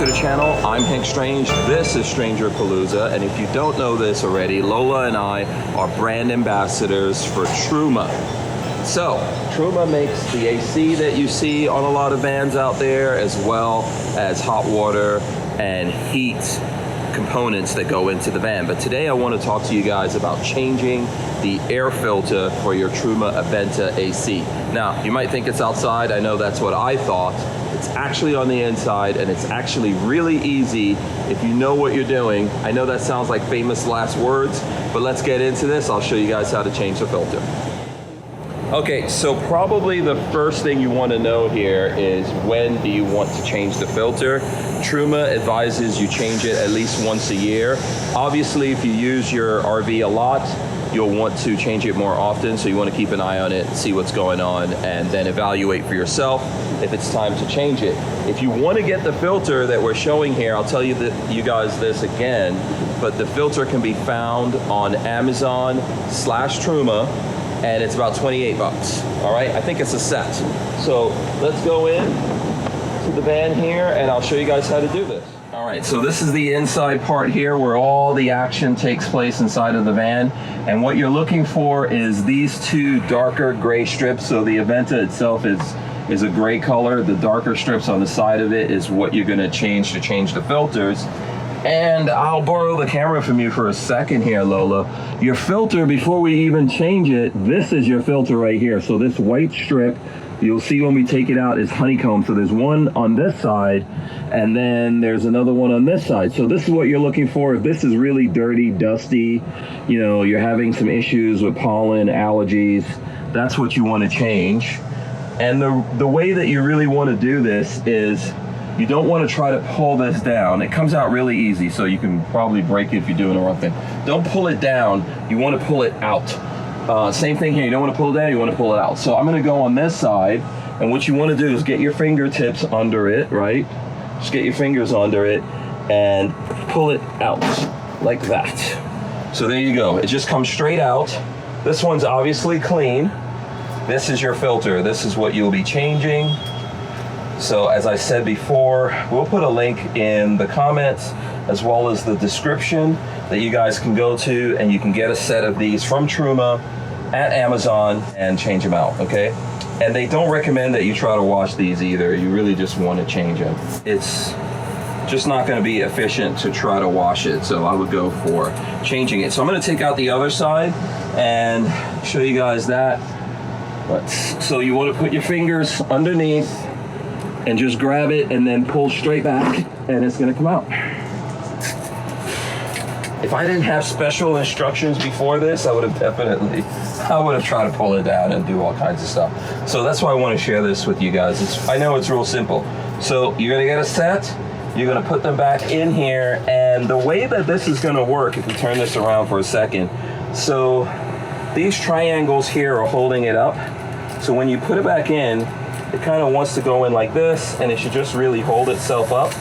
to the channel. I'm Hank Strange. This is StrangerPalooza, and if you don't know this already, Lola and I are brand ambassadors for Truma. So, Truma makes the AC that you see on a lot of vans out there, as well as hot water and heat components that go into the van. But today I want to talk to you guys about changing the air filter for your Truma Aventa AC. Now, you might think it's outside. I know that's what I thought. It's actually on the inside, and it's actually really easy if you know what you're doing. I know that sounds like famous last words, but let's get into this. I'll show you guys how to change the filter. Okay, so probably the first thing you want to know here is, when do you want to change the filter? Truma advises you change it at least once a year. Obviously, if you use your RV a lot, you'll want to change it more often, so you want to keep an eye on it, see what's going on, and then evaluate for yourself if it's time to change it. If you want to get the filter that we're showing here, I'll tell you guys this again, but the filter can be found on Amazon/Truma, and it's about 28 bucks. All right, I think it's a set. So let's go in to the van here, and I'll show you guys how to do this. All right, so this is the inside part here where all the action takes place inside of the van. And what you're looking for is these two darker gray strips. So the Aventa itself is a gray color. The darker strips on the side of it is what you're gonna change to change the filters. And I'll borrow the camera from you for a second here, Lola. Your filter, before we even change it, this is your filter right here. So this white strip, you'll see when we take it out, is honeycomb. So there's one on this side, and then there's another one on this side. So this is what you're looking for. If this is really dirty, dusty, you know, you're having some issues with pollen, allergies, that's what you want to change. And the way that you really want to do this is, you don't want to try to pull this down. It comes out really easy, so you can probably break it if you're doing the wrong thing. Don't pull it down, you want to pull it out. Same thing here, you don't want to pull it down, you want to pull it out. So I'm going to go on this side, and what you want to do is get your fingertips under it, right? Just get your fingers under it and pull it out like that. So there you go, it just comes straight out. This one's obviously clean. This is your filter, this is what you'll be changing. So as I said before, we'll put a link in the comments as well as the description that you guys can go to, and you can get a set of these from Truma at Amazon and change them out, okay? And they don't recommend that you try to wash these either. You really just want to change them. It's just not going to be efficient to try to wash it, so I would go for changing it. So I'm going to take out the other side and show you guys that. So you want to put your fingers underneath and just grab it and then pull straight back, and it's gonna come out. If I didn't have special instructions before this, I would have tried to pull it down and do all kinds of stuff. So that's why I want to share this with you guys. I know it's real simple. So you're gonna get a set, you're gonna put them back in here, and the way that this is gonna work, if you turn this around for a second, so these triangles here are holding it up. So when you put it back in, it kind of wants to go in like this, and it should just really hold itself up.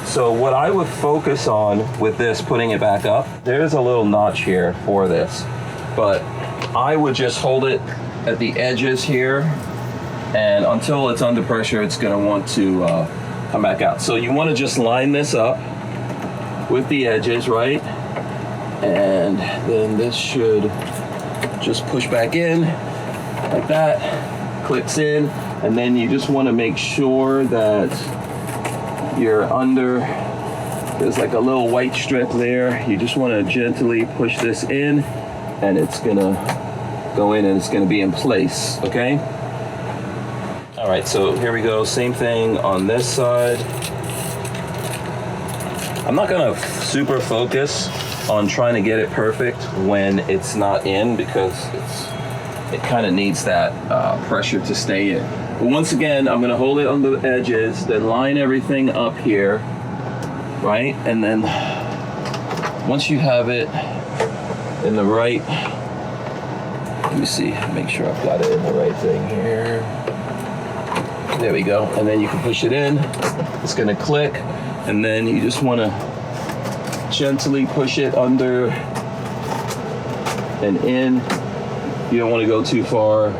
So what I would focus on with this, putting it back up, there's a little notch here for this, but I would just hold it at the edges here, and until it's under pressure, it's going to want to come back out. So you want to just line this up with the edges, right? And then this should just push back in like that, clicks in. And then you just want to make sure that you're under, there's like a little white strip there. You just want to gently push this in, and it's going to go in and it's going to be in place, okay? All right, so here we go. Same thing on this side. I'm not going to super focus on trying to get it perfect when it's not in, because it kind of needs that pressure to stay in. But once again, I'm going to hold it on the edges, then line everything up here, right? And then once you have it in the right, let me see, make sure I've got it in the right thing here. There we go. And then you can push it in. It's going to click, and then you just want to gently push it under and in. You don't want to go too far,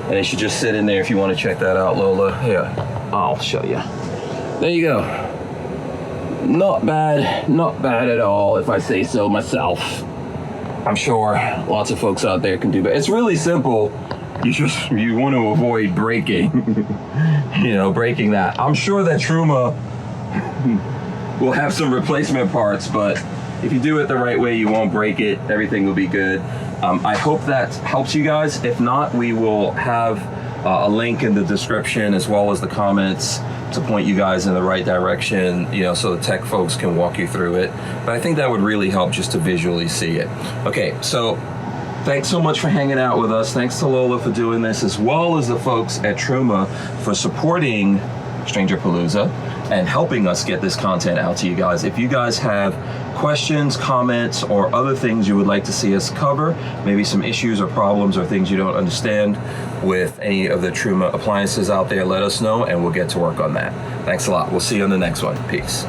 and it should just sit in there. If you want to check that out, Lola, yeah, I'll show you. There you go. not bad at all, if I say so myself. I'm sure lots of folks out there can do that. It's really simple. You want to avoid breaking, breaking that. I'm sure that Truma will have some replacement parts, but if you do it the right way, you won't break it. Everything will be good. I hope that helps you guys. If not, we will have a link in the description as well as the comments to point you guys in the right direction, so the tech folks can walk you through it. But I think that would really help just to visually see it. Okay, so thanks so much for hanging out with us. Thanks to Lola for doing this, as well as the folks at Truma for supporting StrangerPalooza and helping us get this content out to you guys. If you guys have questions, comments, or other things you would like to see us cover, maybe some issues or problems or things you don't understand with any of the Truma appliances out there, let us know and we'll get to work on that. Thanks a lot. We'll see you on the next one. Peace.